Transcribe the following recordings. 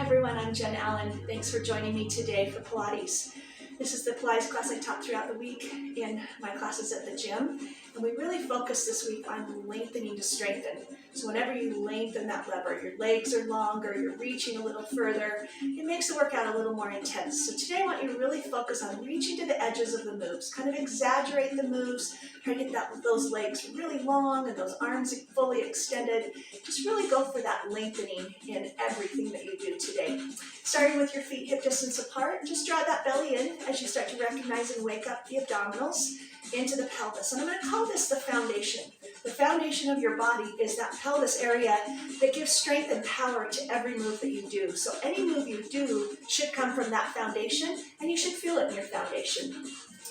everyone, I'm Jenn Allen. Thanks for joining me today for Pilates. This is the Pilates class I taught throughout the week in my classes at the gym. And we really focus this week on lengthening to strengthen. So whenever you lengthen that lever, your legs are longer, you're reaching a little further, it makes the workout a little more intense. So today I want you to really focus on reaching to the edges of the moves, kind of exaggerate the moves, try to get those legs really long and those arms fully extended. Just really go for that lengthening in everything that you do today. Starting with your feet hip distance apart, just draw that belly in as you start to recognize and wake up the abdominals into the pelvis. And I'm going to call this the foundation. The foundation of your body is that pelvis area that gives strength and power to every move that you do. So any move you do should come from that foundation, and you should feel it in your foundation,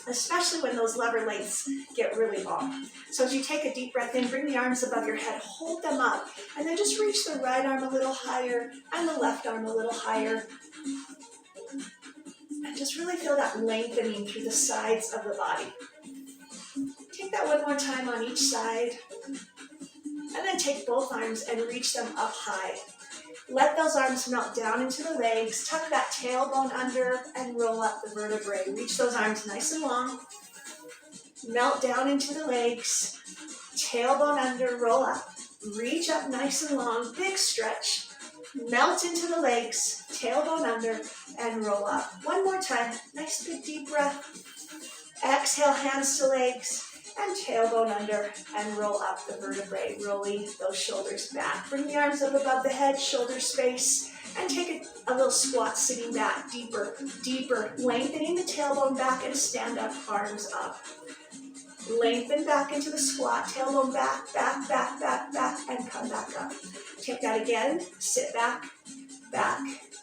especially when those lever lengths get really long. So as you take a deep breath in, bring the arms above your head, hold them up, and then just reach the right arm a little higher and the left arm a little higher. And just really feel that lengthening through the sides of the body. Take that one more time on each side. And then take both arms and reach them up high. Let those arms melt down into the legs. Tuck that tailbone under and roll up the vertebrae. Reach those arms nice and long. Melt down into the legs. Tailbone under, roll up. Reach up nice and long. Big stretch. Melt into the legs. Tailbone under and roll up. One more time. Nice big deep breath. Exhale, hands to legs. And tailbone under and roll up the vertebrae, rolling those shoulders back. Bring the arms up above the head, shoulder space, and take a little squat sitting back, deeper, deeper, lengthening the tailbone back and stand up, arms up. Lengthen back into the squat, tailbone back, back, back, back, back, and come back up. Take that again, sit back, back,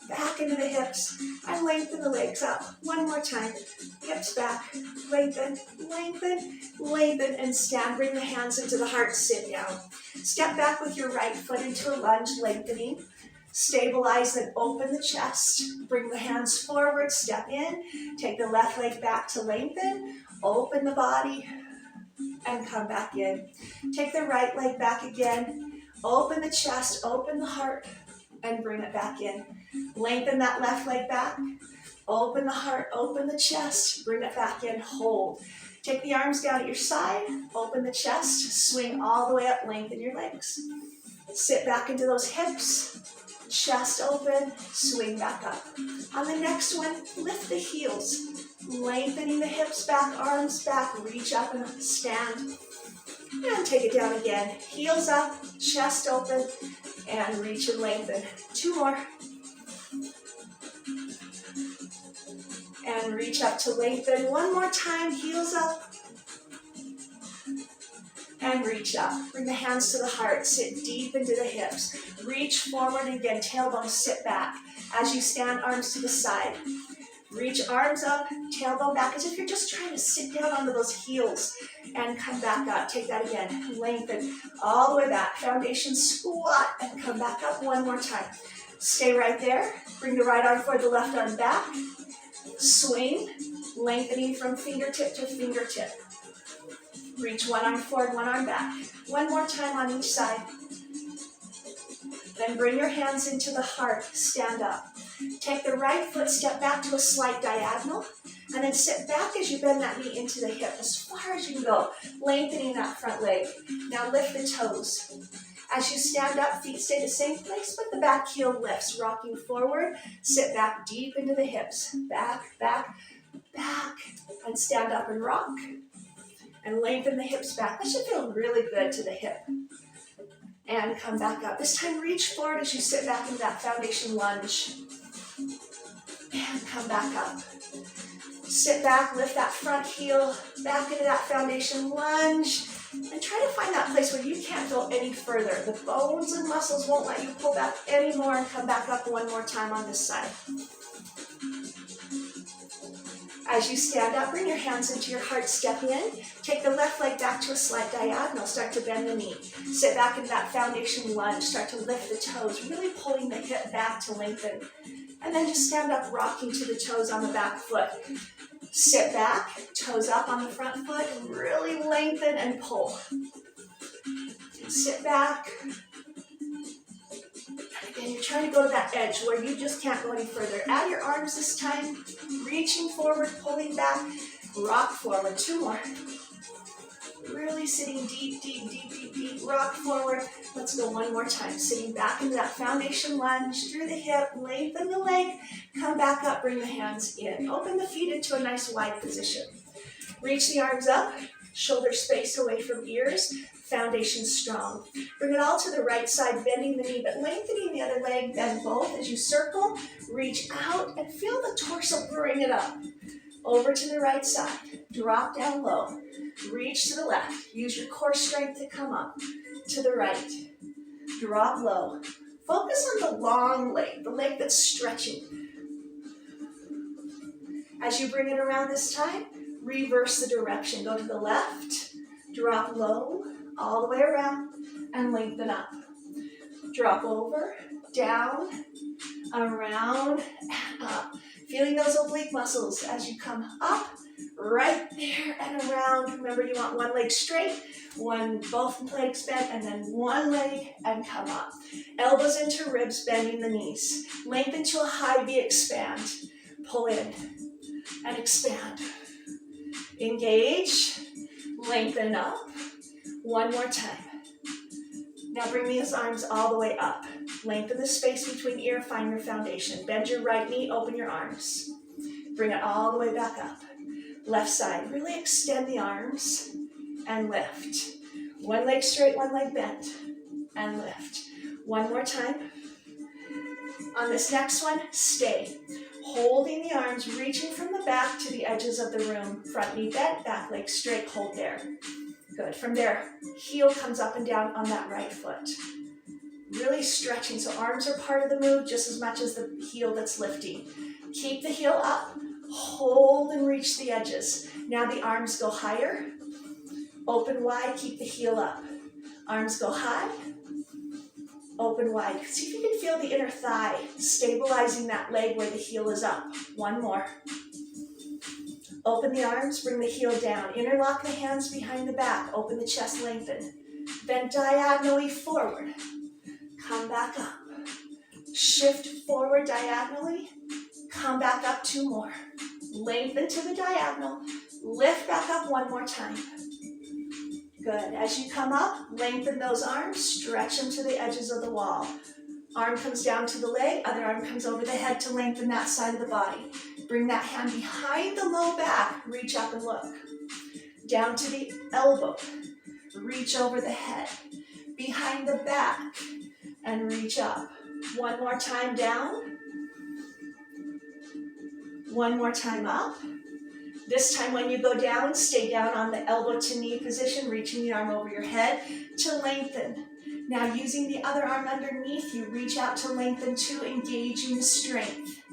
back into the hips, and lengthen the legs up. One more time. Hips back, lengthen, lengthen, lengthen, and stand. Bring the hands into the heart, sit down. Step back with your right foot into a lunge, lengthening. Stabilize and open the chest. Bring the hands forward, step in. Take the left leg back to lengthen. Open the body, and come back in. Take the right leg back again. Open the chest, open the heart, and bring it back in. Lengthen that left leg back. Open the heart, open the chest, bring it back in, hold. Take the arms down at your side, open the chest, swing all the way up, lengthen your legs. Sit back into those hips, chest open, swing back up. On the next one, lift the heels, lengthening the hips back, arms back, reach up and stand. And take it down again, heels up, chest open, and reach and lengthen. Two more. And reach up to lengthen. One more time, heels up. And reach up. Bring the hands to the heart. Sit deep into the hips. Reach forward again, tailbone, sit back. As you stand, arms to the side. Reach arms up, tailbone back, as if you're just trying to sit down onto those heels. And come back up. Take that again. Lengthen all the way back. Foundation squat and come back up one more time. Stay right there. Bring the right arm forward, the left arm back. Swing, lengthening from fingertip to fingertip. Reach one arm forward, one arm back. One more time on each side. Then bring your hands into the heart, stand up. Take the right foot, step back to a slight diagonal, and then sit back as you bend that knee into the hip as far as you can go, lengthening that front leg. Now lift the toes. As you stand up, feet stay the same place, but the back heel lifts, rocking forward. Sit back deep into the hips. Back, back, back. And stand up and rock. And lengthen the hips back. That should feel really good to the hip. And come back up. This time, reach forward as you sit back into that foundation lunge. And come back up. Sit back, lift that front heel back into that foundation lunge. And try to find that place where you can't go any further. The bones and muscles won't let you pull back anymore, and come back up one more time on this side. As you stand up, bring your hands into your heart, step in. Take the left leg back to a slight diagonal, start to bend the knee. Sit back into that foundation lunge, start to lift the toes, really pulling the hip back to lengthen. And then just stand up, rocking to the toes on the back foot. Sit back, toes up on the front foot, really lengthen and pull. Sit back. And you're trying to go to that edge where you just can't go any further. Add your arms this time, reaching forward, pulling back, rock forward. 2 more. Really sitting deep, deep, deep, deep, deep. Rock forward. Let's go 1 more time. Sitting back into that foundation lunge through the hip. Lengthen the leg. Come back up. Bring the hands in. Open the feet into a nice wide position. Reach the arms up. Shoulder space away from ears. Foundation strong. Bring it all to the right side, bending the knee, but lengthening the other leg. Bend both as you circle. Reach out and feel the torso. Bring it up. Over to the right side. Drop down low. Reach to the left. Use your core strength to come up. To the right. Drop low. Focus on the long leg, the leg that's stretching. As you bring it around this time, reverse the direction. Go to the left. Drop low, all the way around, and lengthen up. Drop over, down, around, and up. Feeling those oblique muscles as you come up, right there and around. Remember, you want one leg straight, both legs bent, and then one leg and come up. Elbows into ribs, bending the knees. Lengthen to a high V, expand. Pull in and expand. Engage, lengthen up. 1 more time. Now bring these arms all the way up. Lengthen the space between ear, find your foundation. Bend your right knee, open your arms. Bring it all the way back up. Left side, really extend the arms and lift. One leg straight, one leg bent, and lift. 1 more time. On this next one, stay. Holding the arms, reaching from the back to the edges of the room. Front knee bent, back leg straight, hold there. Good. From there, heel comes up and down on that right foot. Really stretching, so arms are part of the move just as much as the heel that's lifting. Keep the heel up, hold and reach the edges. Now the arms go higher, open wide, keep the heel up. Arms go high, open wide. See if you can feel the inner thigh, stabilizing that leg where the heel is up. 1 more. Open the arms, bring the heel down. Interlock the hands behind the back. Open the chest, lengthen. Bend diagonally forward. Come back up. Shift forward diagonally. Come back up 2 more. Lengthen to the diagonal. Lift back up 1 more time. Good. As you come up, lengthen those arms. Stretch them to the edges of the wall. Arm comes down to the leg. Other arm comes over the head to lengthen that side of the body. Bring that hand behind the low back. Reach up and look. Down to the elbow. Reach over the head. Behind the back. And reach up. 1 more time down. 1 more time up. This time when you go down, stay down on the elbow to knee position, reaching the arm over your head to lengthen. Now using the other arm underneath you, reach out to lengthen to engaging the strength.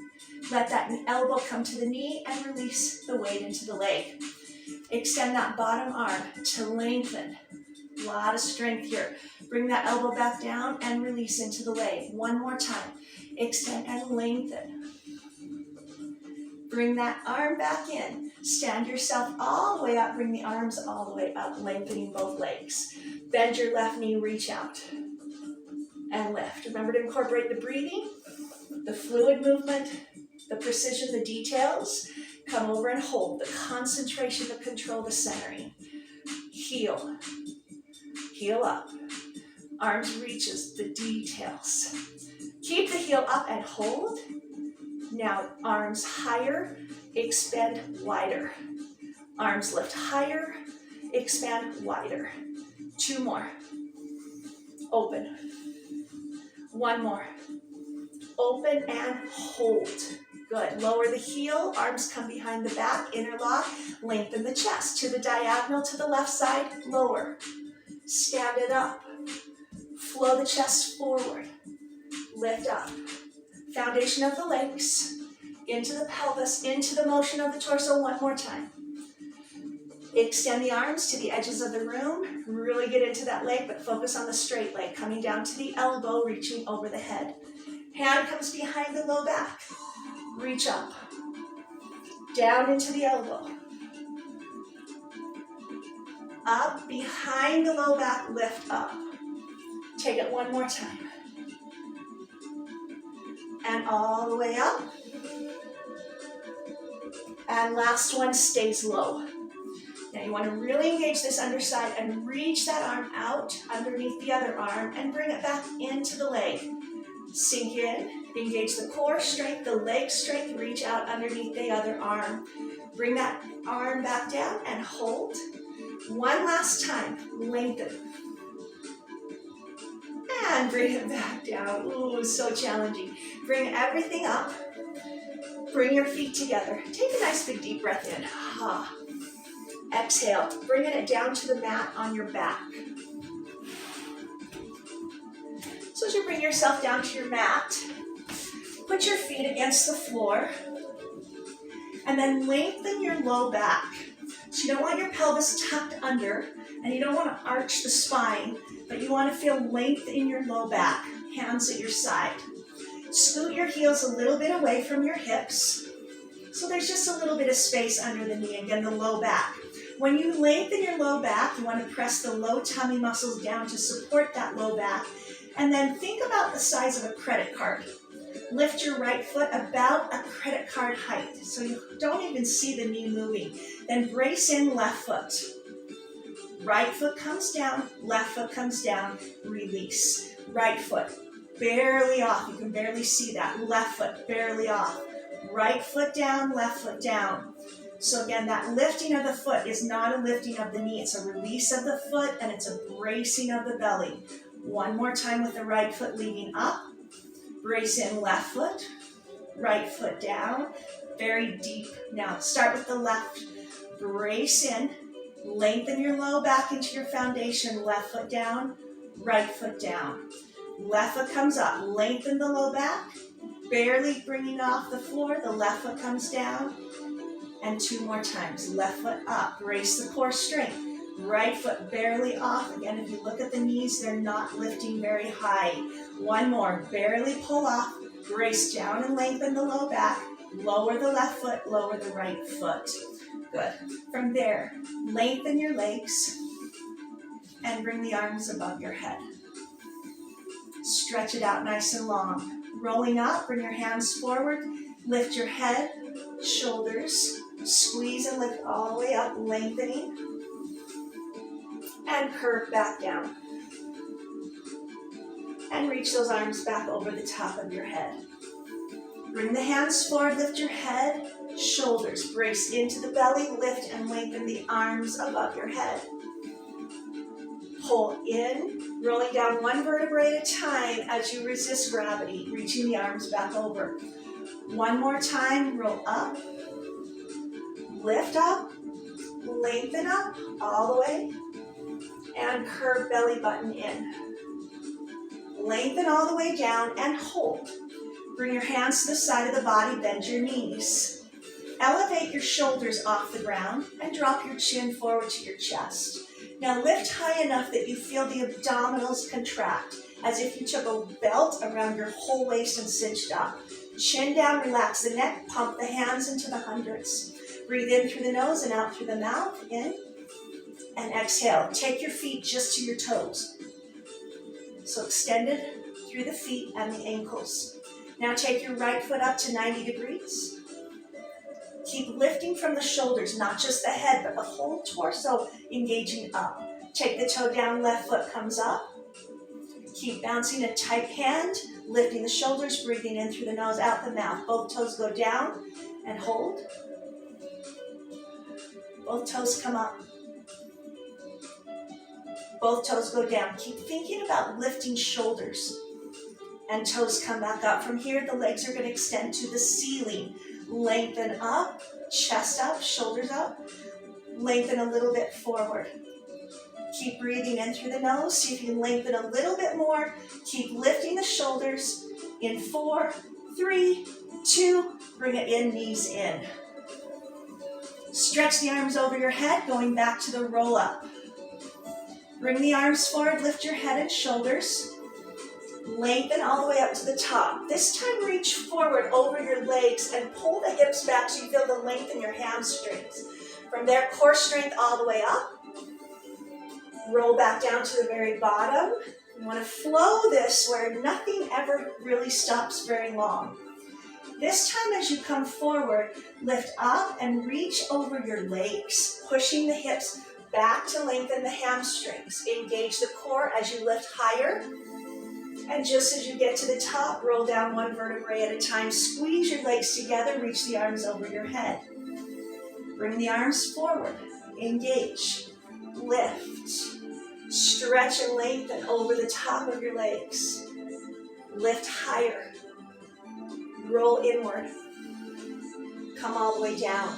Let that elbow come to the knee and release the weight into the leg. Extend that bottom arm to lengthen. A lot of strength here. Bring that elbow back down and release into the leg. 1 more time. Extend and lengthen. Bring that arm back in. Stand yourself all the way up. Bring the arms all the way up, lengthening both legs. Bend your left knee, reach out. And lift. Remember to incorporate the breathing, the fluid movement, the precision, the details. Come over and hold. The concentration, the control, the centering. Heel. Heel up. Arms reaches, the details. Keep the heel up and hold. Now arms higher, expand wider. Arms lift higher, expand wider. 2 more. Open. 1 more. Open and hold. Good. Lower the heel, arms come behind the back, interlock, lengthen the chest. To the diagonal, to the left side, lower. Stand it up. Flow the chest forward. Lift up. Foundation of the legs. Into the pelvis, into the motion of the torso 1 more time. Extend the arms to the edges of the room. Really get into that leg, but focus on the straight leg. Coming down to the elbow, reaching over the head. Hand comes behind the low back. Reach up. Down into the elbow. Up, behind the low back, lift up. Take it 1 more time. and all the way up. And last one stays low. Now you want to really engage this underside and reach that arm out underneath the other arm and bring it back into the leg. Sink in, engage the core strength, the leg strength, reach out underneath the other arm. Bring that arm back down and hold. One last time, lengthen. And bring it back down. Ooh, so challenging. Bring everything up. Bring your feet together. Take a nice big deep breath in. Exhale, bringing it down to the mat on your back. So as you bring yourself down to your mat, put your feet against the floor and then lengthen your low back. So you don't want your pelvis tucked under and you don't want to arch the spine, but you want to feel length in your low back, hands at your side. Scoot your heels a little bit away from your hips so there's just a little bit of space under the knee, again, the low back. When you lengthen your low back, you want to press the low tummy muscles down to support that low back. And then think about the size of a credit card. Lift your right foot about a credit card height, so you don't even see the knee moving. Then brace in left foot. Right foot comes down, left foot comes down, release. Right foot, barely off, you can barely see that. Left foot, barely off. Right foot down, left foot down. So again, that lifting of the foot is not a lifting of the knee, it's a release of the foot and it's a bracing of the belly. One more time with the right foot leading up. Brace in left foot, right foot down, very deep. Now start with the left. Brace in, lengthen your low back into your foundation. Left foot down, right foot down. Left foot comes up, lengthen the low back, barely bringing off the floor. The left foot comes down. And two more times. Left foot up, brace the core strength. Right foot barely off. Again, if you look at the knees, they're not lifting very high. One more, barely pull off, brace down and lengthen the low back. Lower the left foot, lower the right foot. Good. From there, lengthen your legs and bring the arms above your head. Stretch it out nice and long. Rolling up, bring your hands forward, lift your head, shoulders, squeeze and lift all the way up, lengthening, and curve back down. And reach those arms back over the top of your head. Bring the hands forward, lift your head, shoulders, brace into the belly, lift and lengthen the arms above your head. Pull in, rolling down one vertebrae at a time as you resist gravity, reaching the arms back over. One more time, roll up, lift up, lengthen up all the way, and curve belly button in. Lengthen all the way down and hold. Bring your hands to the side of the body, bend your knees. Elevate your shoulders off the ground and drop your chin forward to your chest. Now lift high enough that you feel the abdominals contract, as if you took a belt around your whole waist and cinched up. Chin down, relax the neck, pump the hands into the hundreds. Breathe in through the nose and out through the mouth, in, and exhale. Take your feet just to your toes. So extended through the feet and the ankles. Now take your right foot up to 90 degrees. Keep lifting from the shoulders, not just the head, but the whole torso engaging up. Take the toe down, left foot comes up. Keep bouncing a tight hand, lifting the shoulders, breathing in through the nose, out the mouth. Both toes go down and hold. Both toes come up. Both toes go down. Keep thinking about lifting shoulders and toes come back up. From here, the legs are going to extend to the ceiling. Lengthen up, chest up, shoulders up. Lengthen a little bit forward. Keep breathing in through the nose. See if you can lengthen a little bit more. Keep lifting the shoulders in 4, 3, 2. Bring it in, knees in. Stretch the arms over your head, going back to the roll up. Bring the arms forward, lift your head and shoulders. Lengthen all the way up to the top. This time reach forward over your legs and pull the hips back so you feel the length in your hamstrings. From there, core strength all the way up. Roll back down to the very bottom. You want to flow this where nothing ever really stops very long. This time as you come forward, lift up and reach over your legs, pushing the hips back to lengthen the hamstrings. Engage the core as you lift higher. And just as you get to the top, roll down one vertebrae at a time. Squeeze your legs together, reach the arms over your head. Bring the arms forward. Engage. Lift. Stretch and lengthen over the top of your legs. Lift higher. Roll inward. Come all the way down.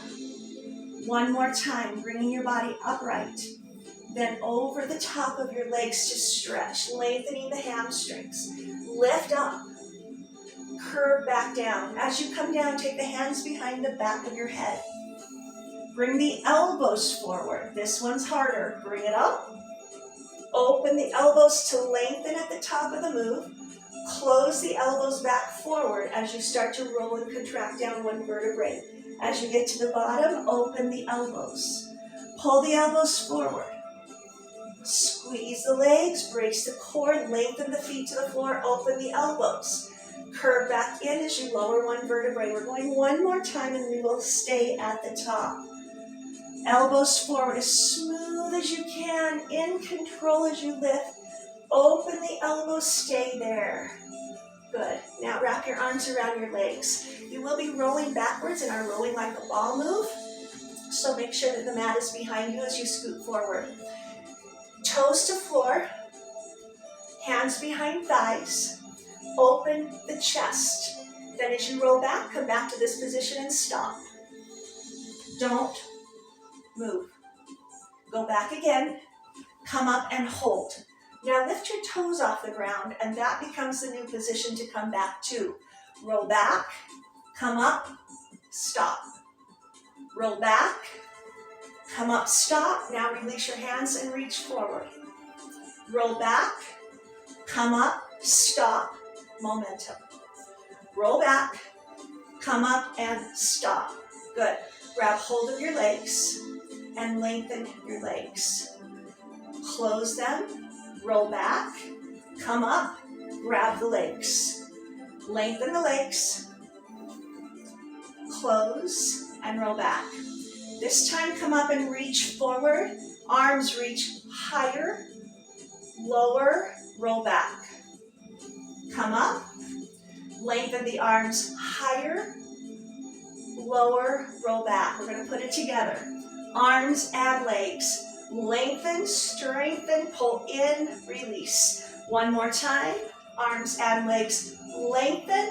One more time, bringing your body upright. Then over the top of your legs to stretch, lengthening the hamstrings. Lift up. Curve back down. As you come down, take the hands behind the back of your head. Bring the elbows forward. This one's harder. Bring it up. Open the elbows to lengthen at the top of the move. Close the elbows back forward as you start to roll and contract down one vertebrae. As you get to the bottom, open the elbows. Pull the elbows forward. Squeeze the legs, brace the core, lengthen the feet to the floor, open the elbows. Curve back in as you lower one vertebrae. We're going one more time and we will stay at the top. Elbows forward as smooth as you can, in control as you lift. Open the elbows, stay there. Good. Now wrap your arms around your legs. You will be rolling backwards in our rolling like a ball move. So make sure that the mat is behind you as you scoot forward. Toes to floor, hands behind thighs, open the chest. Then as you roll back, come back to this position and stop. Don't move. Go back again, come up and hold. Now lift your toes off the ground and that becomes the new position to come back to. Roll back, come up, stop. Roll back, come up, stop. Now release your hands and reach forward. Roll back, come up, stop, momentum. Roll back, come up and stop. Good. Grab hold of your legs and lengthen your legs. Close them, roll back, come up, grab the legs. Lengthen the legs, close and roll back. This time come up and reach forward, arms reach higher, lower, roll back. Come up, lengthen the arms higher, lower, roll back. We're going to put it together. Arms and legs. Lengthen, strengthen, pull in, release. One more time. Arms and legs. Lengthen,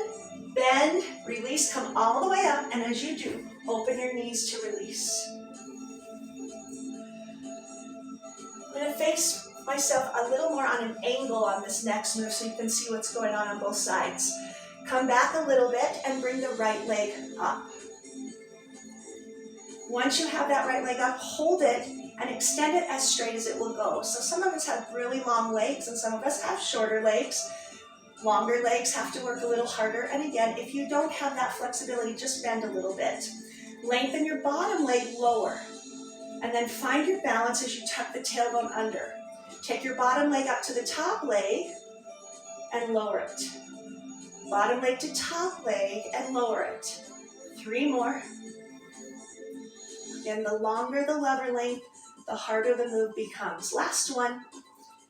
bend, release, come all the way up. And as you do, open your knees to release. I'm going to face myself a little more on an angle on this next move so you can see what's going on both sides. Come back a little bit and bring the right leg up. Once you have that right leg up, hold it and extend it as straight as it will go. So some of us have really long legs and some of us have shorter legs. Longer legs have to work a little harder. And again, if you don't have that flexibility, just bend a little bit. Lengthen your bottom leg lower. And then find your balance as you tuck the tailbone under. Take your bottom leg up to the top leg and lower it. Bottom leg to top leg and lower it. 3 more. Again, the longer the lever length, the harder the move becomes. Last one.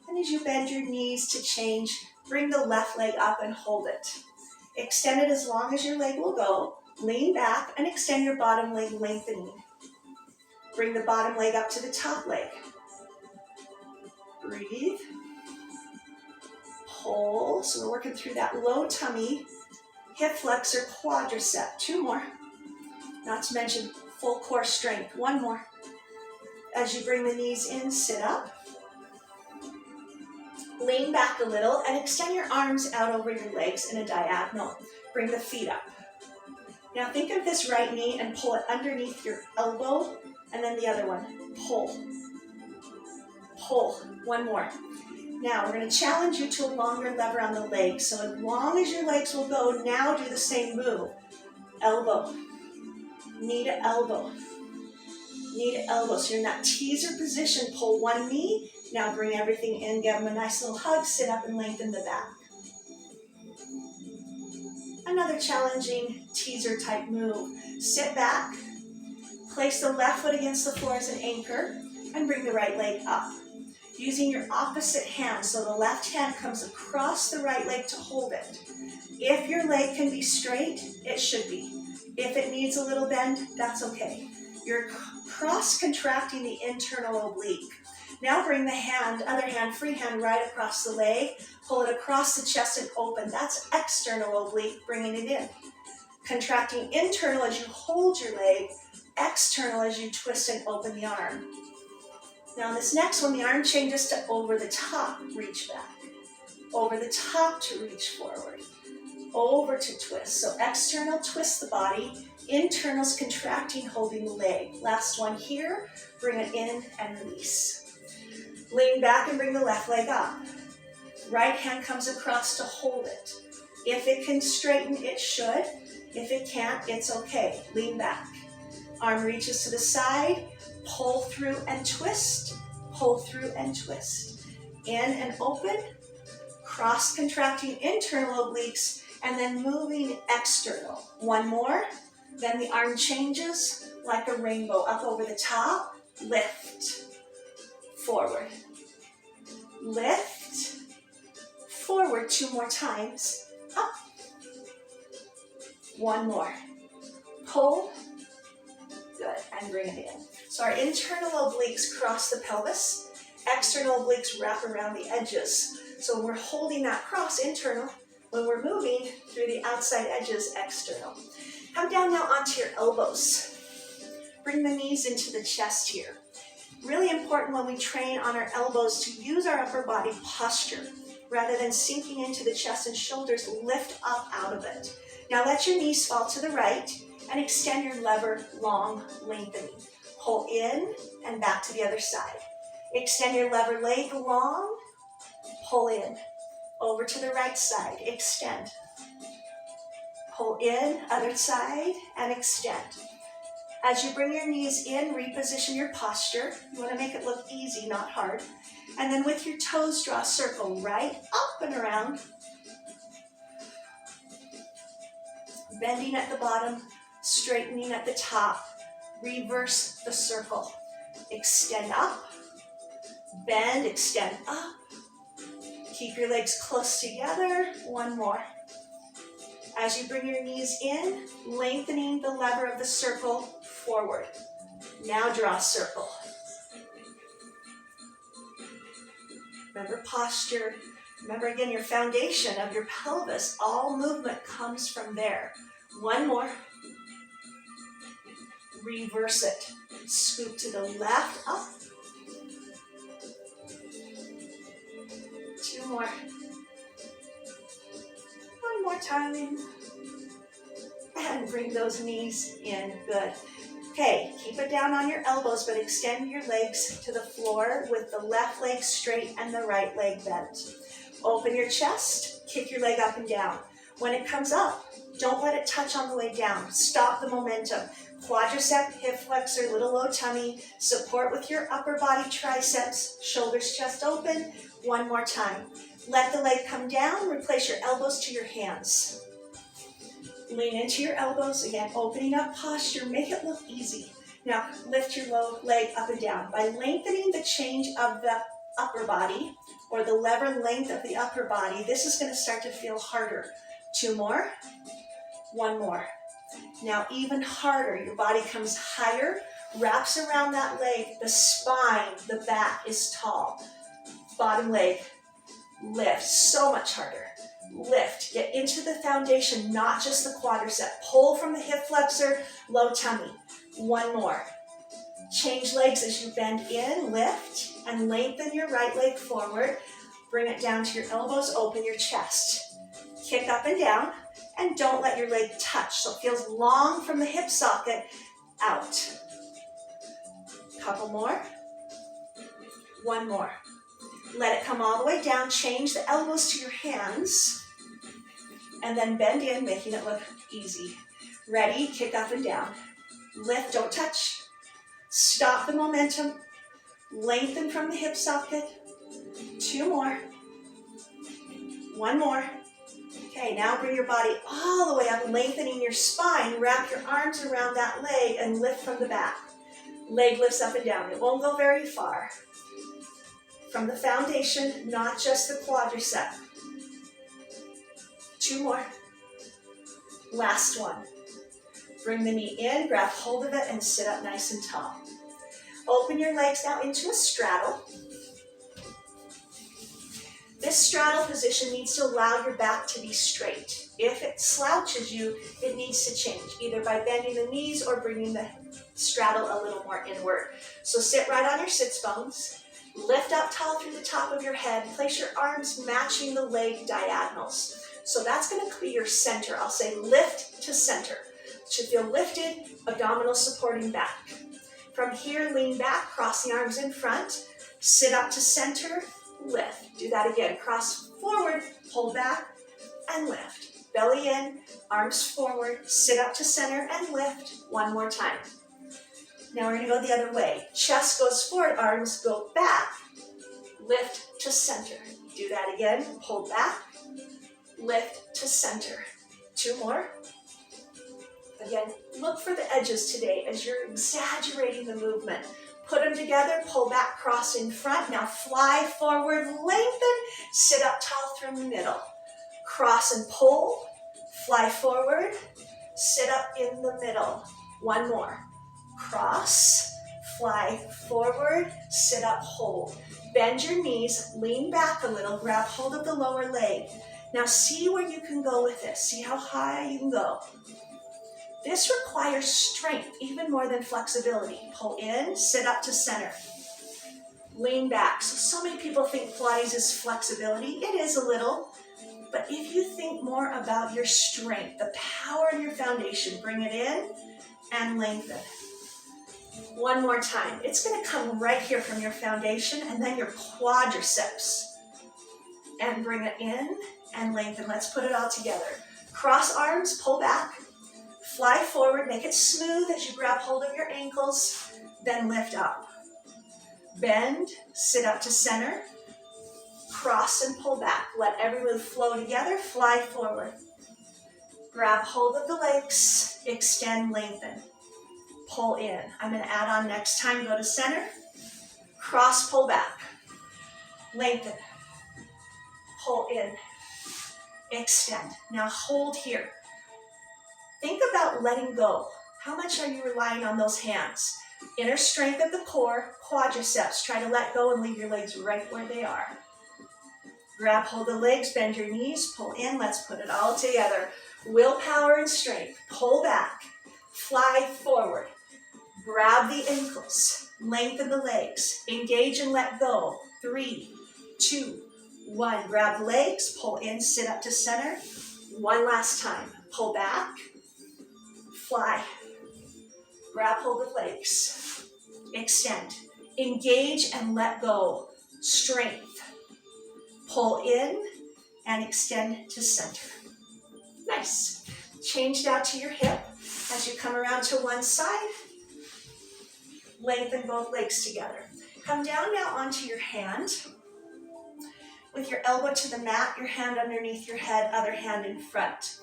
And as you bend your knees to change, bring the left leg up and hold it. Extend it as long as your leg will go. Lean back and extend your bottom leg, lengthening. Bring the bottom leg up to the top leg. Breathe. Pull. So we're working through that low tummy, hip flexor, quadricep. 2 more. Not to mention full core strength. 1 more. As you bring the knees in, sit up. Lean back a little and extend your arms out over your legs in a diagonal. Bring the feet up. Now think of this right knee and pull it underneath your elbow and then the other one. Pull. Pull. 1 more. Now we're going to challenge you to a longer lever on the legs. So as long as your legs will go, now do the same move. Elbow. Knee to elbow. Knee to elbow. So you're in that teaser position. Pull one knee Now bring everything in, give them a nice little hug, sit up and lengthen the back. Another challenging teaser type move. Sit back, place the left foot against the floor as an anchor, and bring the right leg up. Using your opposite hand, so the left hand comes across the right leg to hold it. If your leg can be straight, it should be. If it needs a little bend, that's okay. You're cross-contracting the internal oblique. Now bring the hand, other hand, free hand right across the leg, pull it across the chest and open. That's external oblique, bringing it in. Contracting internal as you hold your leg, external as you twist and open the arm. Now this next one, the arm changes to over the top, reach back. Over the top to reach forward. Over to twist. So external, twist the body. Internal's contracting, holding the leg. Last one here, bring it in and release. Lean back and bring the left leg up. Right hand comes across to hold it. If it can straighten, it should. If it can't, it's okay. Lean back. Arm reaches to the side, pull through and twist, pull through and twist. In and open, cross-contracting internal obliques, and then moving external. One more, then the arm changes like a rainbow, up over the top, lift, forward, lift, forward, 2 more times, up, one more, pull, good, and bring it in. So our internal obliques cross the pelvis, external obliques wrap around the edges. So we're holding that cross internal when we're moving through the outside edges external. Come down now onto your elbows. Bring the knees into the chest here. Really important when we train on our elbows to use our upper body posture rather than sinking into the chest and shoulders, lift up out of it. Now let your knees fall to the right and extend your lever long, lengthening. Pull in and back to the other side. Extend your lever leg long, pull in. Over to the right side, extend. Pull in, other side, and extend. As you bring your knees in, reposition your posture. You want to make it look easy, not hard. And then with your toes, draw a circle right up and around. Bending at the bottom, straightening at the top. Reverse the circle. Extend up, bend, extend up. Keep your legs close together. One more. As you bring your knees in, lengthening the lever of the circle forward. Now draw a circle. Remember posture. Remember again your foundation of your pelvis. All movement comes from there. One more. Reverse it. Scoop to the left, up. 2 more. One more time. And bring those knees in. Good. Okay, keep it down on your elbows, but extend your legs to the floor with the left leg straight and the right leg bent. Open your chest, kick your leg up and down. When it comes up, don't let it touch on the way down. Stop the momentum. Quadricep, hip flexor, little low tummy. Support with your upper body triceps, shoulders, chest open. One more time. Let the leg come down, replace your elbows to your hands. Lean into your elbows, again, opening up posture, make it look easy. Now, lift your low leg up and down. By lengthening the change of the upper body, or the lever length of the upper body, this is going to start to feel harder. 2 more, 1 more. Now, even harder, your body comes higher, wraps around that leg, the spine, the back is tall. Bottom leg, lift, so much harder. Lift, get into the foundation, not just the quadricep. Pull from the hip flexor, low tummy. 1 more. Change legs as you bend in, lift, and lengthen your right leg forward. Bring it down to your elbows, open your chest. Kick up and down, and don't let your leg touch, so it feels long from the hip socket out. Couple more. 1 more. Let it come all the way down, change the elbows to your hands, and then bend in, making it look easy. Ready, kick up and down. Lift, don't touch. Stop the momentum. Lengthen from the hip socket. 2 more. 1 more. Okay, now bring your body all the way up, lengthening your spine. Wrap your arms around that leg and lift from the back. Leg lifts up and down. It won't go very far. From the foundation, not just the quadricep. 2 more. Last one. Bring the knee in, grab hold of it, and sit up nice and tall. Open your legs now into a straddle. This straddle position needs to allow your back to be straight. If it slouches you, it needs to change, either by bending the knees or bringing the straddle a little more inward. So sit right on your sits bones. Lift up tall through the top of your head. Place your arms matching the leg diagonals. So that's going to be your center. I'll say lift to center. It should feel lifted, abdominal supporting back. From here, lean back, cross the arms in front. Sit up to center, lift. Do that again. Cross forward, pull back, and lift. Belly in, arms forward, sit up to center, and lift. 1 more time. Now we're going to go the other way. Chest goes forward, arms go back, lift to center. Do that again. Pull back, lift to center. 2 more. Again, look for the edges today as you're exaggerating the movement. Put them together, pull back, cross in front. Now fly forward, lengthen, sit up tall through the middle. Cross and pull, fly forward, sit up in the middle. 1 more. Cross, fly forward, sit up, hold. Bend your knees, lean back a little, grab hold of the lower leg. Now see where you can go with this. See how high you can go. This requires strength, even more than flexibility. Pull in, sit up to center. Lean back. So many people think Pilates is flexibility. It is a little. But if you think more about your strength, the power in your foundation, bring it in and lengthen. 1 more time. It's going to come right here from your foundation and then your quadriceps. And bring it in and lengthen. Let's put it all together. Cross arms, pull back. Fly forward, make it smooth as you grab hold of your ankles, then lift up. Bend, sit up to center, cross and pull back. Let every move flow together, fly forward. Grab hold of the legs, extend, lengthen. Pull in. I'm going to add on next time, go to center, cross, pull back. Lengthen. Pull in, extend. Now hold here. Think about letting go. How much are you relying on those hands? Inner strength of the core, quadriceps. Try to let go and leave your legs right where they are. Grab hold of the legs, bend your knees, pull in. Let's put it all together. Willpower and strength. Pull back. Fly forward. Grab the ankles. Lengthen the legs. Engage and let go. 3, 2, 1. Grab the legs, pull in, sit up to center. 1 last time. Pull back. Fly. Grab hold of legs. Extend. Engage and let go. Strength. Pull in and extend to center. Nice. Change now to your hip as you come around to one side. Lengthen both legs together. Come down now onto your hand. With your elbow to the mat, your hand underneath your head, other hand in front.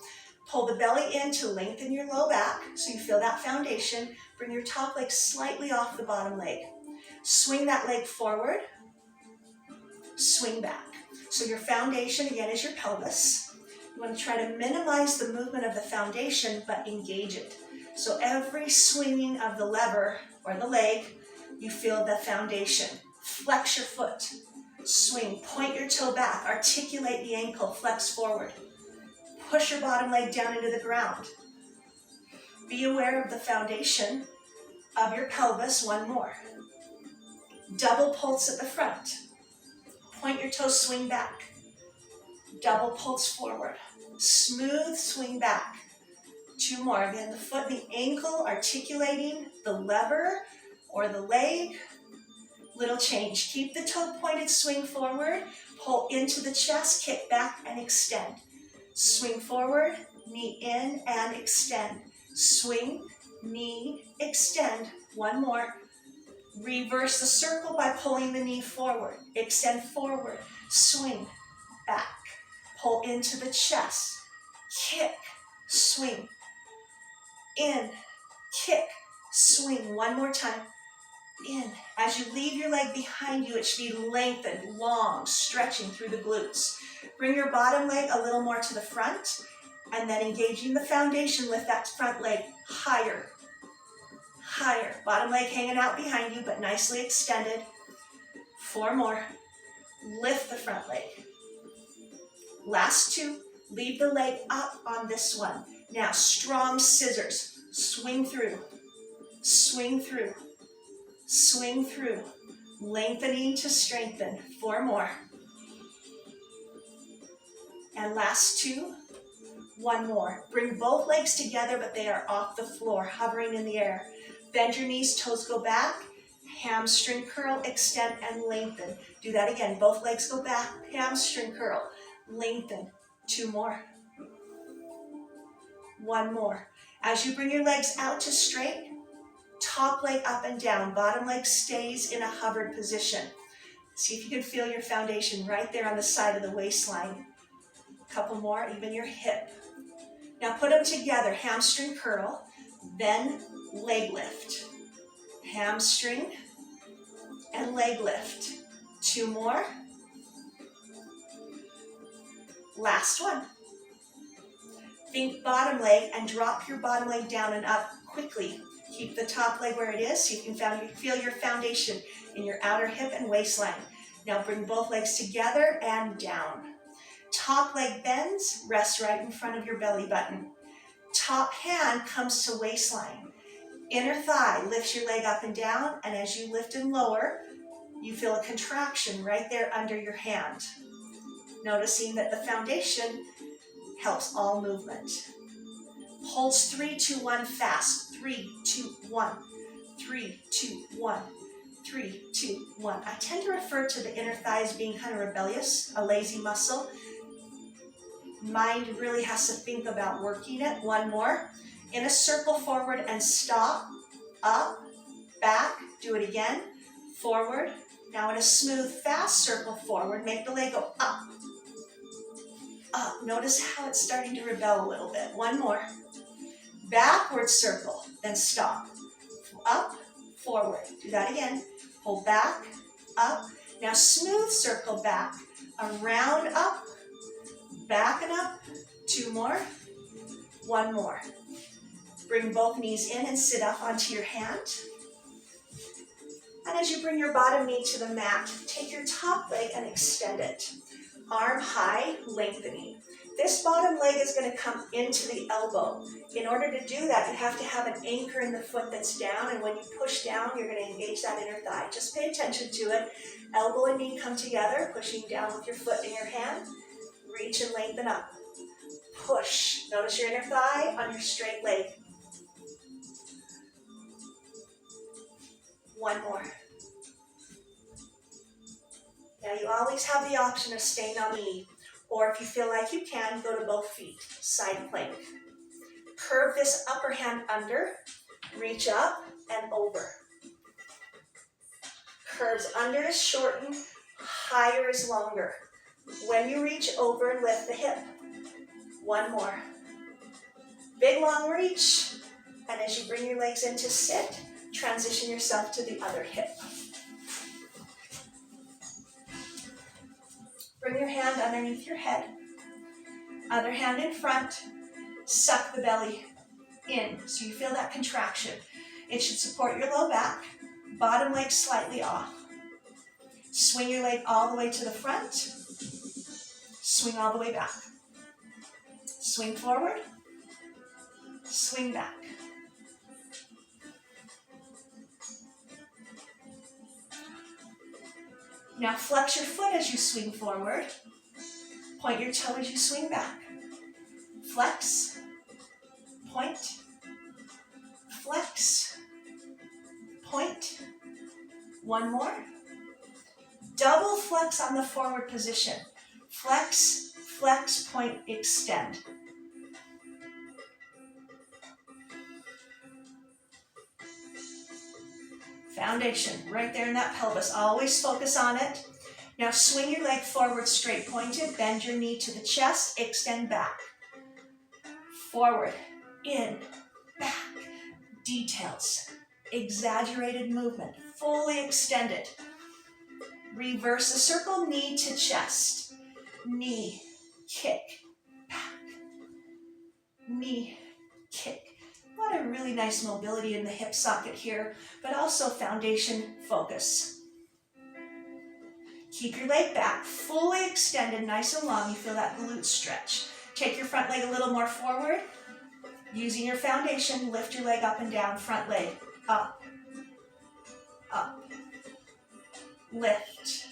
Pull the belly in to lengthen your low back so you feel that foundation. Bring your top leg slightly off the bottom leg. Swing that leg forward. Swing back. So your foundation, again, is your pelvis. You want to try to minimize the movement of the foundation, but engage it. So every swinging of the lever or the leg, you feel the foundation. Flex your foot. Swing. Point your toe back. Articulate the ankle. Flex forward. Push your bottom leg down into the ground. Be aware of the foundation of your pelvis. 1 more. Double pulse at the front. Point your toes, swing back. Double pulse forward. Smooth swing back. 2 more. Again, the foot, the ankle, articulating the lever or the leg. Little change. Keep the toe pointed, swing forward. Pull into the chest, kick back and extend. Swing forward, knee in and extend. Swing, knee, extend. 1 more. Reverse the circle by pulling the knee forward. Extend forward, swing, back, pull into the chest, kick, swing, in, kick, swing. One more time, in. As you leave your leg behind you, it should be lengthened, long, stretching through the glutes. Bring your bottom leg a little more to the front, and then engaging the foundation, lift that front leg higher, higher. Bottom leg hanging out behind you, but nicely extended. 4 more. Lift the front leg. Last 2. Leave the leg up on this one. Now, strong scissors. Swing through. Swing through. Swing through. Lengthening to strengthen. 4 more. And last 2. 1 more. Bring both legs together, but they are off the floor, hovering in the air. Bend your knees, toes go back. Hamstring curl, extend, and lengthen. Do that again. Both legs go back. Hamstring curl, lengthen. 2 more. 1 more. As you bring your legs out to straight, top leg up and down. Bottom leg stays in a hovered position. See if you can feel your foundation right there on the side of the waistline. A couple more, even your hip. Now put them together. Hamstring curl, then leg lift. Hamstring and leg lift. 2 more. Last one. Think bottom leg and drop your bottom leg down and up quickly. Keep the top leg where it is so you can feel your foundation in your outer hip and waistline. Now bring both legs together and down. Top leg bends, rest right in front of your belly button. Top hand comes to waistline. Inner thigh lifts your leg up and down, and as you lift and lower, you feel a contraction right there under your hand. Noticing that the foundation helps all movement. Holds 3, 2, 1 fast. 3, 2, 1. 3, 2, 1. 3, 2, 1. I tend to refer to the inner thigh as being kind of rebellious, a lazy muscle. Mind really has to think about working it. 1 more. In a circle forward and stop. Up, back. Do it again. Forward. Now in a smooth, fast circle forward, make the leg go up. Up. Notice how it's starting to rebel a little bit. 1 more. Backward circle, then stop. Up, forward. Do that again. Pull back, up. Now smooth circle back. Around, up. Back and up. 2 more. 1 more. Bring both knees in and sit up onto your hand. And as you bring your bottom knee to the mat, take your top leg and extend it. Arm high, lengthening. This bottom leg is going to come into the elbow. In order to do that, you have to have an anchor in the foot that's down, and when you push down, you're going to engage that inner thigh. Just pay attention to it. Elbow and knee come together, pushing down with your foot in your hand. Reach and lengthen up. Push. Notice your inner thigh on your straight leg. 1 more. Now you always have the option of staying on the knee, or if you feel like you can, go to both feet, side plank. Curve this upper hand under, reach up and over. Curves under is shorten, higher is longer. When you reach over, lift the hip. 1 more. Big long reach, and as you bring your legs into sit, transition yourself to the other hip. Bring your hand underneath your head. Other hand in front. Suck the belly in so you feel that contraction. It should support your low back. Bottom leg slightly off. Swing your leg all the way to the front. Swing all the way back. Swing forward. Swing back. Now flex your foot as you swing forward. Point your toe as you swing back. Flex, point, flex, point. 1 more. Double flex on the forward position. Flex, flex, point, extend. Foundation, right there in that pelvis. Always focus on it. Now swing your leg forward, straight pointed. Bend your knee to the chest. Extend back. Forward, in, back. Details. Exaggerated movement. Fully extended. Reverse the circle, knee to chest. Knee, kick, back. Knee, kick. A lot of really nice mobility in the hip socket here, but also foundation focus. Keep your leg back, fully extended, nice and long. You feel that glute stretch. Take your front leg a little more forward. Using your foundation, lift your leg up and down, front leg, up, up, lift,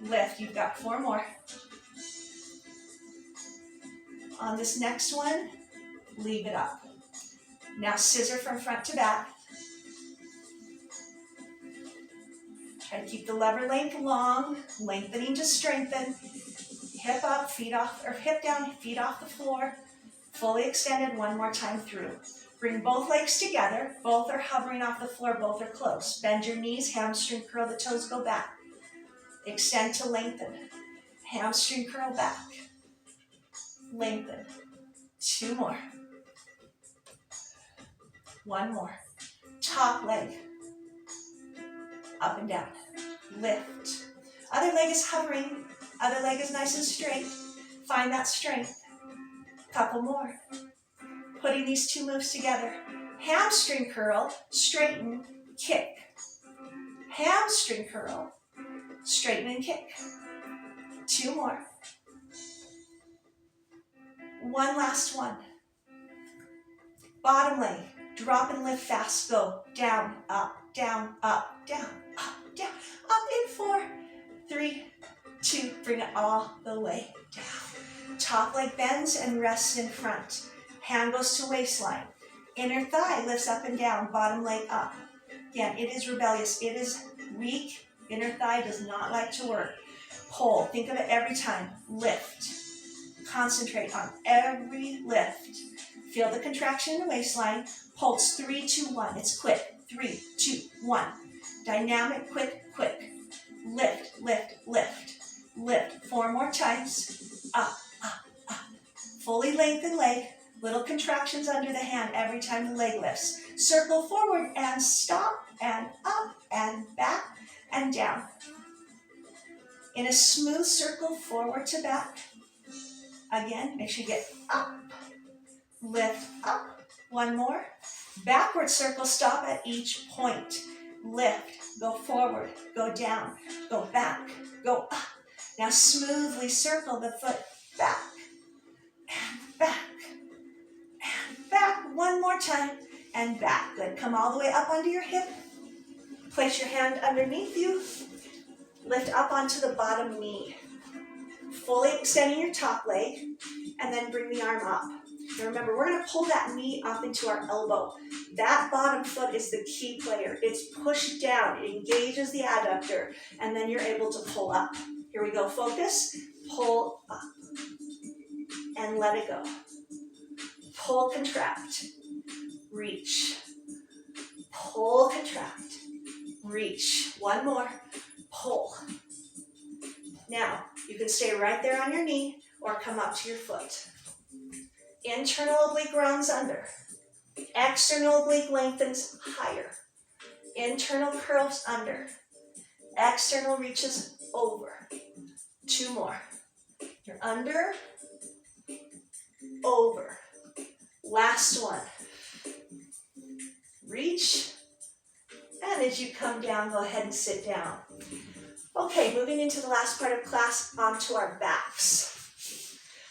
lift. You've got 4 more. On this next one, leave it up. Now scissor from front to back. Try to keep the lever length long, lengthening to strengthen. Hip up, feet off, or hip down, feet off the floor. Fully extended, 1 more time through. Bring both legs together. Both are hovering off the floor, both are close. Bend your knees, hamstring curl, the toes go back. Extend to lengthen. Hamstring curl back. Lengthen. 2 more. 1 more. Top leg. Up and down. Lift. Other leg is hovering. Other leg is nice and straight. Find that strength. Couple more. Putting these 2 moves together. Hamstring curl, straighten, kick. Hamstring curl, straighten and kick. 2 more. 1 last one. Bottom leg, drop and lift fast. Go down, up, down, up, down, up, down, up in 4, 3, 2. Bring it all the way down. Top leg bends and rests in front. Hand goes to waistline. Inner thigh lifts up and down. Bottom leg up. Again, it is rebellious. It is weak. Inner thigh does not like to work. Pull. Think of it every time. Lift. Concentrate on every lift. Feel the contraction in the waistline. Pulse 3, 2, 1. It's quick. 3, 2, 1. Dynamic, quick, quick. Lift, lift, lift. Lift. 4 more times. Up, up, up. Fully lengthen leg. Little contractions under the hand every time the leg lifts. Circle forward and stop and up and back and down. In a smooth circle, forward to back. Again, make sure you get up, lift up. 1 more. Backward circle, stop at each point. Lift, go forward, go down, go back, go up. Now smoothly circle the foot back and back and back. 1 more time and back. Good. Come all the way up onto your hip. Place your hand underneath you. Lift up onto the bottom knee. Fully extending your top leg, and then bring the arm up. Now remember, we're going to pull that knee up into our elbow. That bottom foot is the key player. It's pushed down. It engages the adductor, and then you're able to pull up. Here we go. Focus. Pull up. And let it go. Pull, contract. Reach. Pull, contract. Reach. 1 more. Pull. Now, you can stay right there on your knee or come up to your foot. Internal oblique rounds under. External oblique lengthens higher. Internal curls under. External reaches over. 2 more. You're under, over. Last one. Reach. And as you come down, go ahead and sit down. Okay, moving into the last part of class, onto our backs.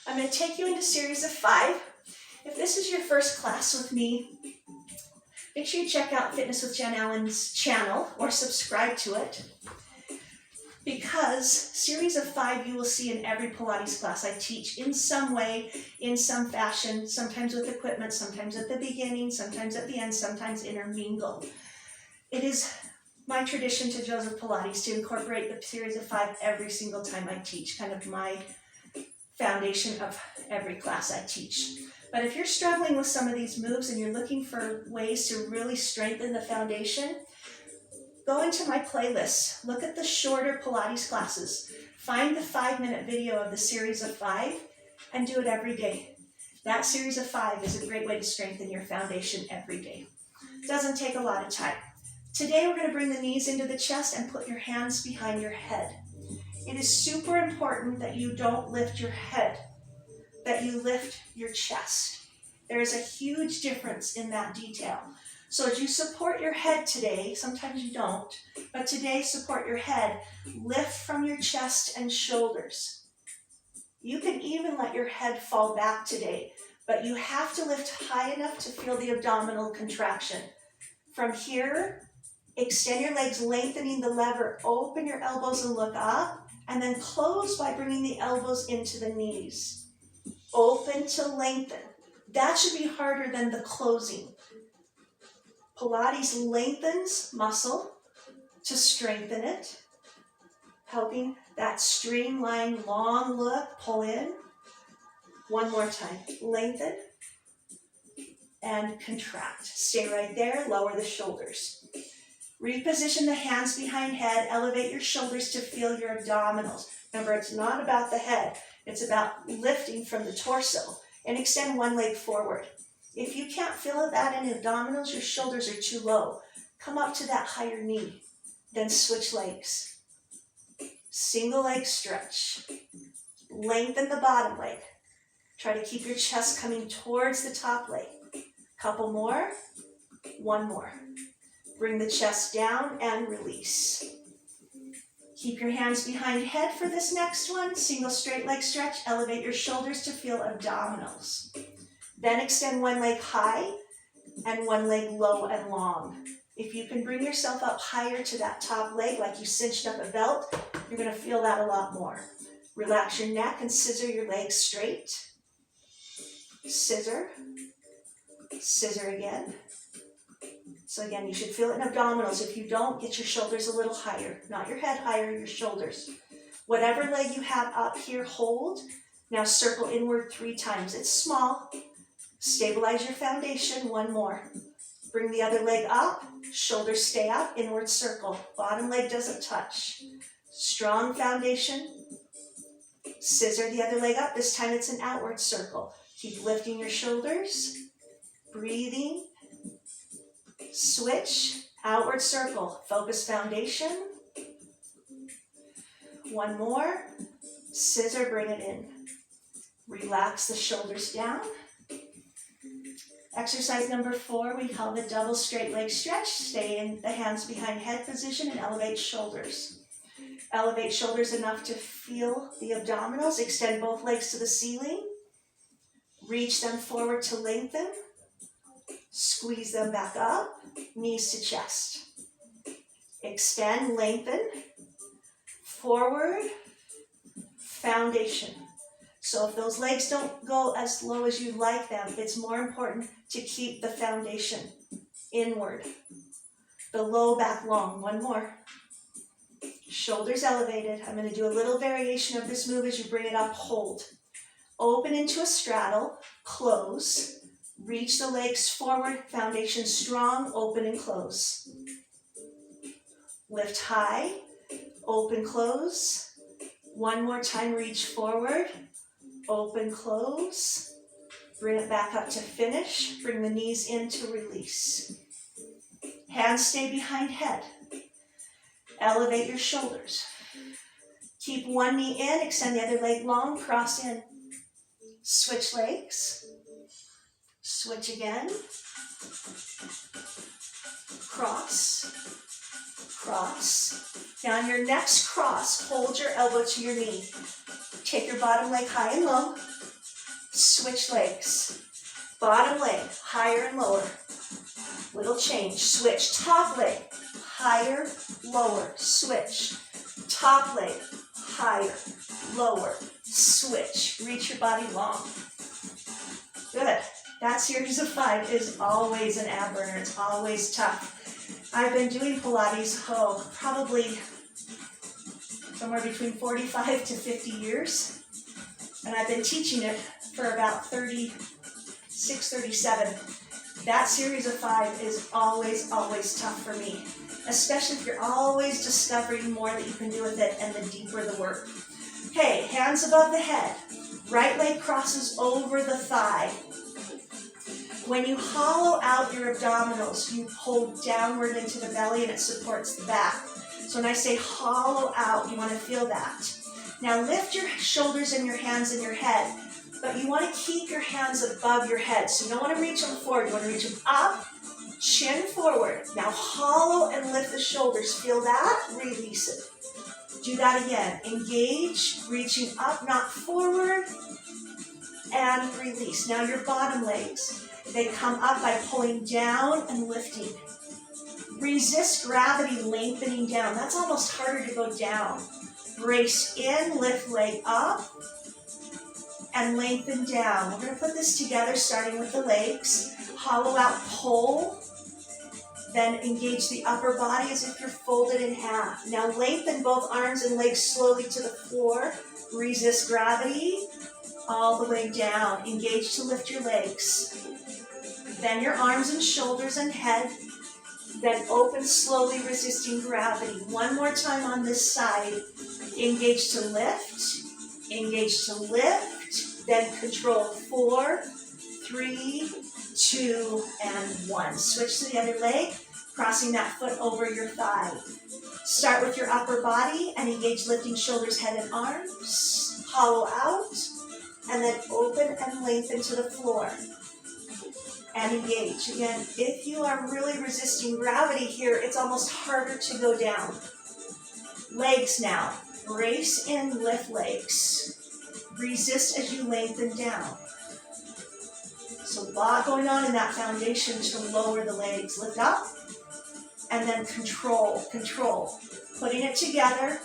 I'm going to take you into series of 5. If this is your first class with me, make sure you check out Fitness with Jenn Allen's channel or subscribe to it, because series of 5 you will see in every Pilates class I teach in some way, in some fashion, sometimes with equipment, sometimes at the beginning, sometimes at the end, sometimes intermingled. It is my tradition to Joseph Pilates to incorporate the series of 5 every single time I teach, kind of my foundation of every class I teach. But if you're struggling with some of these moves and you're looking for ways to really strengthen the foundation, go into my playlist, look at the shorter Pilates classes, find the 5-minute video of the series of 5 and do it every day. That series of 5 is a great way to strengthen your foundation every day. It doesn't take a lot of time. Today we're going to bring the knees into the chest and put your hands behind your head. It is super important that you don't lift your head, that you lift your chest. There is a huge difference in that detail. So as you support your head today, sometimes you don't, but today support your head, lift from your chest and shoulders. You can even let your head fall back today, but you have to lift high enough to feel the abdominal contraction. From here, extend your legs, lengthening the lever, open your elbows and look up, and then close by bringing the elbows into the knees. Open to lengthen. That should be harder than the closing. Pilates lengthens muscle to strengthen it, helping that streamlined long look, pull in. One more time, lengthen and contract. Stay right there, lower the shoulders. Reposition the hands behind head, elevate your shoulders to feel your abdominals. Remember, it's not about the head, it's about lifting from the torso, and extend one leg forward. If you can't feel that in abdominals, your shoulders are too low. Come up to that higher knee, then switch legs. Single leg stretch. Lengthen the bottom leg. Try to keep your chest coming towards the top leg. Couple more, one more. Bring the chest down and release. Keep your hands behind head for this next one. Single straight leg stretch. Elevate your shoulders to feel abdominals. Then extend one leg high and one leg low and long. If you can bring yourself up higher to that top leg like you cinched up a belt, you're going to feel that a lot more. Relax your neck and scissor your legs straight. Scissor. Scissor again. So again, you should feel it in abdominals. If you don't, get your shoulders a little higher. Not your head higher, your shoulders. Whatever leg you have up here, hold. Now circle inward 3 times. It's small. Stabilize your foundation. One more. Bring the other leg up. Shoulders stay up. Inward circle. Bottom leg doesn't touch. Strong foundation. Scissor the other leg up. This time it's an outward circle. Keep lifting your shoulders. Breathing. Switch. Outward circle. Focus foundation. One more. Scissor. Bring it in. Relax the shoulders down. Exercise number 4, we call the double straight leg stretch. Stay in the hands behind head position and elevate shoulders. Elevate shoulders enough to feel the abdominals. Extend both legs to the ceiling. Reach them forward to lengthen. Squeeze them back up. Knees to chest. Extend, lengthen. Forward. Foundation. So if those legs don't go as low as you'd like them, it's more important to keep the foundation inward. The low back long. One more. Shoulders elevated. I'm going to do a little variation of this move as you bring it up. Hold. Open into a straddle. Close. Reach the legs forward. Foundation strong. Open and close. Lift high. Open, close. One more time. Reach forward. Open, close. Bring it back up to finish. Bring the knees in to release. Hands stay behind head. Elevate your shoulders. Keep one knee in. Extend the other leg long. Cross in. Switch legs. Switch again. Cross. Cross. Now on your next cross, hold your elbow to your knee. Take your bottom leg high and low. Switch legs. Bottom leg, higher and lower. Little change. Switch. Top leg, higher, lower. Switch. Top leg, higher, lower. Switch. Reach your body long. Good. That series of 5 is always an ab burner. It's always tough. I've been doing Pilates, probably somewhere between 45 to 50 years. And I've been teaching it for about 36, 37. That series of 5 is always, always tough for me. especially if you're always discovering more that you can do with it and the deeper the work. Okay, hands above the head. Right leg crosses over the thigh. When you hollow out your abdominals, you pull downward into the belly and it supports the back. So when I say hollow out, you want to feel that. Now lift your shoulders and your hands and your head, but you want to keep your hands above your head. So you don't want to reach them forward, you want to reach them up, chin forward. Now hollow and lift the shoulders. Feel that? Release it. Do that again. Engage, reaching up, not forward, and release. Now your bottom legs, they come up by pulling down and lifting. Resist gravity, lengthening down. That's almost harder to go down. Brace in, lift leg up, and lengthen down. We're going to put this together starting with the legs. Hollow out, pull. Then engage the upper body as if you're folded in half. Now lengthen both arms and legs slowly to the floor. Resist gravity all the way down. Engage to lift your legs. Then your arms and shoulders and head. Then open slowly, resisting gravity. One more time on this side. Engage to lift. Engage to lift. Then control. 4, 3, 2, and 1. Switch to the other leg, crossing that foot over your thigh. Start with your upper body and engage lifting shoulders, head, and arms. Hollow out, and then open and lengthen to the floor. And engage. Again, if you are really resisting gravity here, it's almost harder to go down. Legs now. Brace in, lift legs. Resist as you lengthen down. So a lot going on in that foundation to lower the legs. Lift up, and then control, control. Putting it together,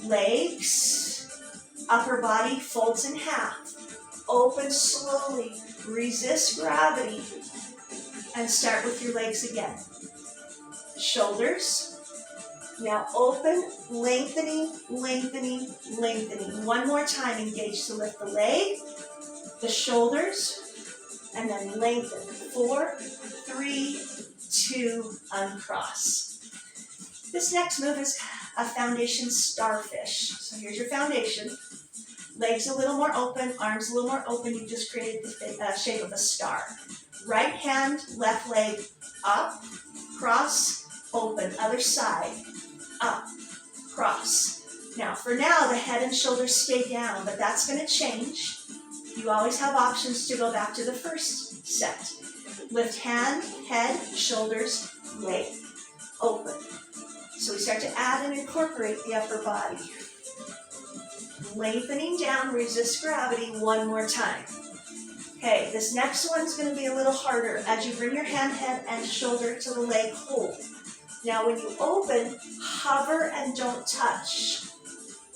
legs, upper body folds in half. Open slowly, resist gravity, and start with your legs again. Shoulders. Now open, lengthening, lengthening, lengthening. One more time, engage to lift the leg, the shoulders, and then lengthen. 4, 3, 2, uncross. This next move is a foundation starfish. So here's your foundation. Legs a little more open, arms a little more open. You just created the shape of a star. Right hand, left leg, up, cross, open. Other side, up, cross. Now, for now, the head and shoulders stay down, but that's going to change. You always have options to go back to the first set. Lift hand, head, shoulders, leg, open. So we start to add and incorporate the upper body. Lengthening down, resist gravity one more time. Okay, this next one's going to be a little harder. As you bring your hand, head, and shoulder to the leg, hold. Now when you open, hover and don't touch.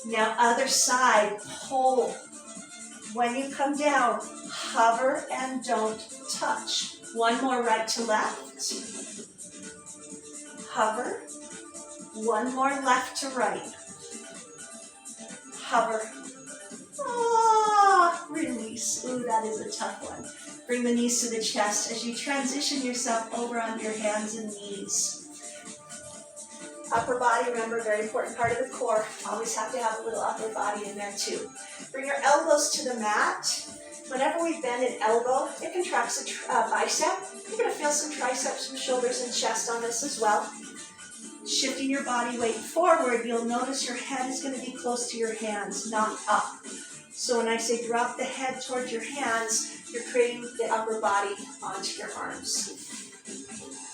Now other side, pull. When you come down, hover and don't touch. One more, right to left. Hover. One more, left to right. Hover. Ah, release. Ooh, that is a tough one. Bring the knees to the chest as you transition yourself over onto your hands and knees. Upper body, remember, very important part of the core. Always have to have a little upper body in there too. Bring your elbows to the mat. Whenever we bend an elbow, it contracts a bicep. You're going to feel some triceps, some shoulders, and chest on this as well. Shifting your body weight forward, you'll notice your head is going to be close to your hands, not up. So when I say drop the head towards your hands, you're creating the upper body onto your arms.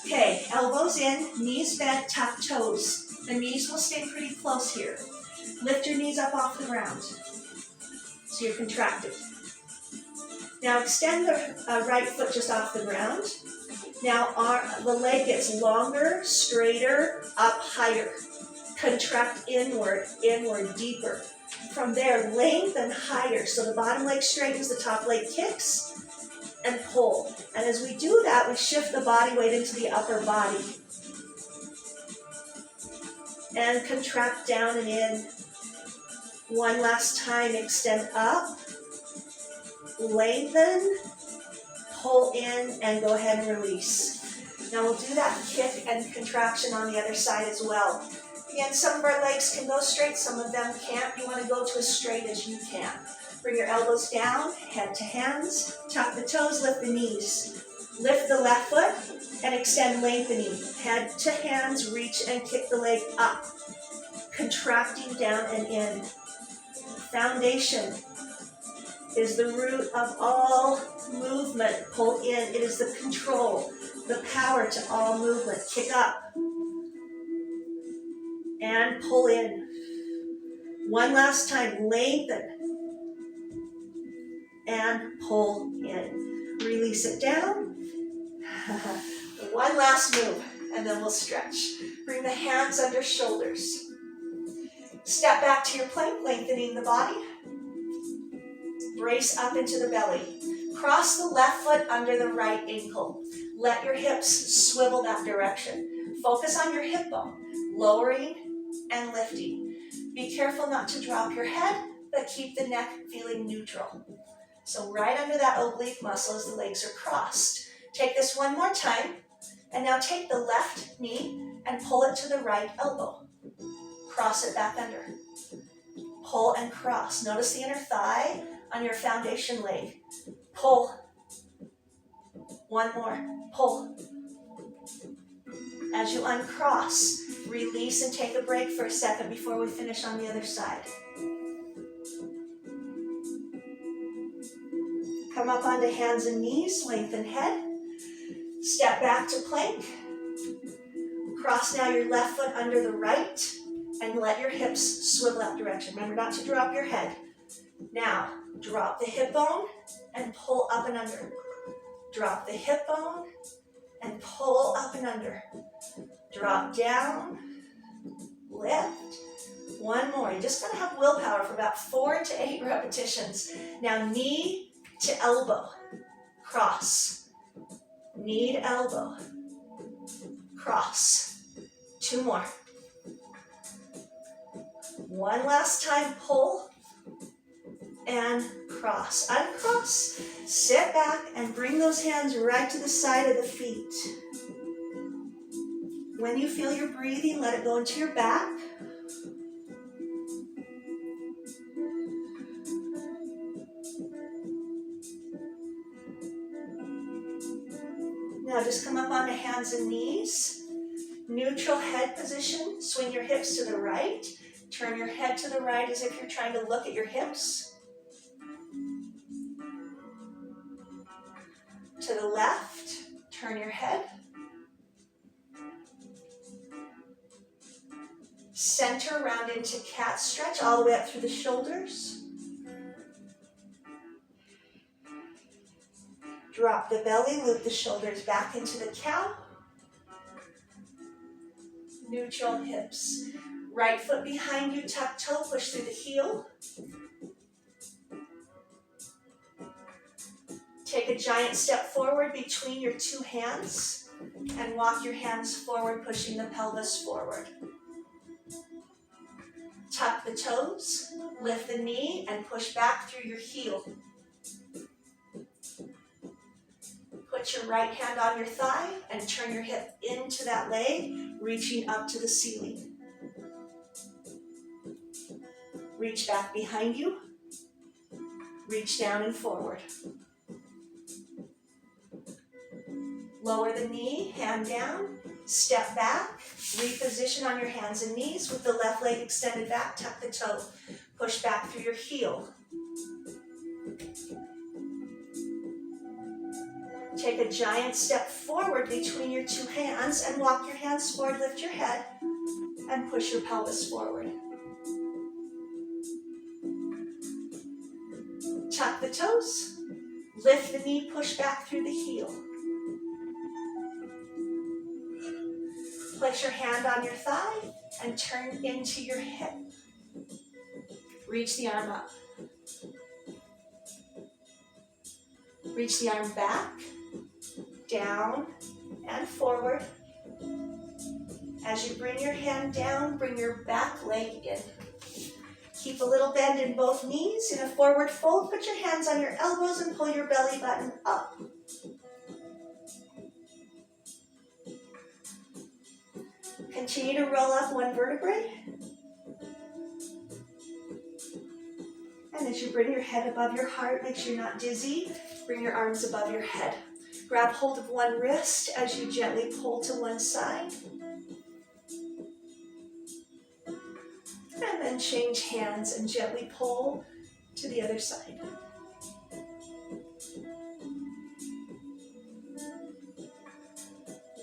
Okay, elbows in, knees bent, tuck toes. The knees will stay pretty close here. Lift your knees up off the ground. So you're contracted. Now extend the right foot just off the ground. Now the leg gets longer, straighter, up higher. Contract inward, inward, deeper. From there, lengthen higher. So the bottom leg straightens, the top leg kicks, and pull. And as we do that, we shift the body weight into the upper body. And contract down and in. One last time, extend up, lengthen, pull in, and go ahead and release. Now we'll do that kick and contraction on the other side as well. Again, some of our legs can go straight, some of them can't. You want to go to as straight as you can. Bring your elbows down, head to hands, tuck the toes, lift the knees. Lift the left foot and extend, lengthening. Head to hands, reach and kick the leg up. Contracting down and in. Foundation is the root of all movement. Pull in. It is the control, the power to all movement. Kick up and pull in. One last time. Lengthen and pull in. Release it down. One last move, and then we'll stretch. Bring the hands under shoulders. Step back to your plank, lengthening the body. Brace up into the belly. Cross the left foot under the right ankle. Let your hips swivel that direction. Focus on your hip bone, lowering and lifting. Be careful not to drop your head, but keep the neck feeling neutral. So right under that oblique muscle as the legs are crossed. Take this one more time, and now take the left knee and pull it to the right elbow. Cross it back under. Pull and cross. Notice the inner thigh on your foundation leg. Pull. One more. Pull. As you uncross, release and take a break for a second before we finish on the other side. Come up onto hands and knees, lengthen head. Step back to plank. Cross now your left foot under the right and let your hips swivel that direction. Remember not to drop your head. Now, drop the hip bone and pull up and under. Drop the hip bone and pull up and under. Drop down, lift. One more. You're just going to have willpower for about 4 to 8 repetitions. Now, knee to elbow, cross. Knee to elbow, cross. 2 more. One last time, pull and cross. Uncross, sit back and bring those hands right to the side of the feet. When you feel your breathing, let it go into your back. Now just come up onto hands and knees. Neutral head position. Swing your hips to the right. Turn your head to the right as if you're trying to look at your hips. To the left. Turn your head. Center round into cat stretch all the way up through the shoulders. Drop the belly, loop the shoulders back into the cow. Neutral hips. Right foot behind you, tuck toe, push through the heel. Take a giant step forward between your 2 hands and walk your hands forward, pushing the pelvis forward. Tuck the toes, lift the knee, and push back through your heel. Put your right hand on your thigh and turn your hip into that leg, reaching up to the ceiling. Reach back behind you. Reach down and forward. Lower the knee, hand down, step back, reposition on your hands and knees with the left leg extended back, tuck the toe, push back through your heel. Take a giant step forward between your 2 hands and walk your hands forward, lift your head, and push your pelvis forward. Tuck the toes, lift the knee, push back through the heel. Place your hand on your thigh and turn into your hip. Reach the arm up. Reach the arm back, down, and forward. As you bring your hand down, bring your back leg in. Keep a little bend in both knees. In a forward fold, put your hands on your elbows and pull your belly button up. Continue to roll up one vertebrae. And as you bring your head above your heart, make sure you're not dizzy. Bring your arms above your head. Grab hold of one wrist as you gently pull to one side. And then change hands and gently pull to the other side.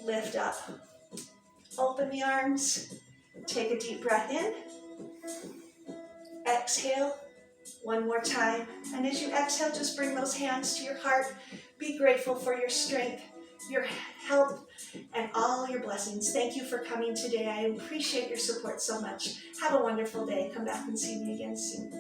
Lift up. Open the arms. Take a deep breath in. Exhale. One more time. And as you exhale, just bring those hands to your heart. Be grateful for your strength, your health, and all your blessings. Thank you for coming today. I appreciate your support so much. Have a wonderful day. Come back and see me again soon.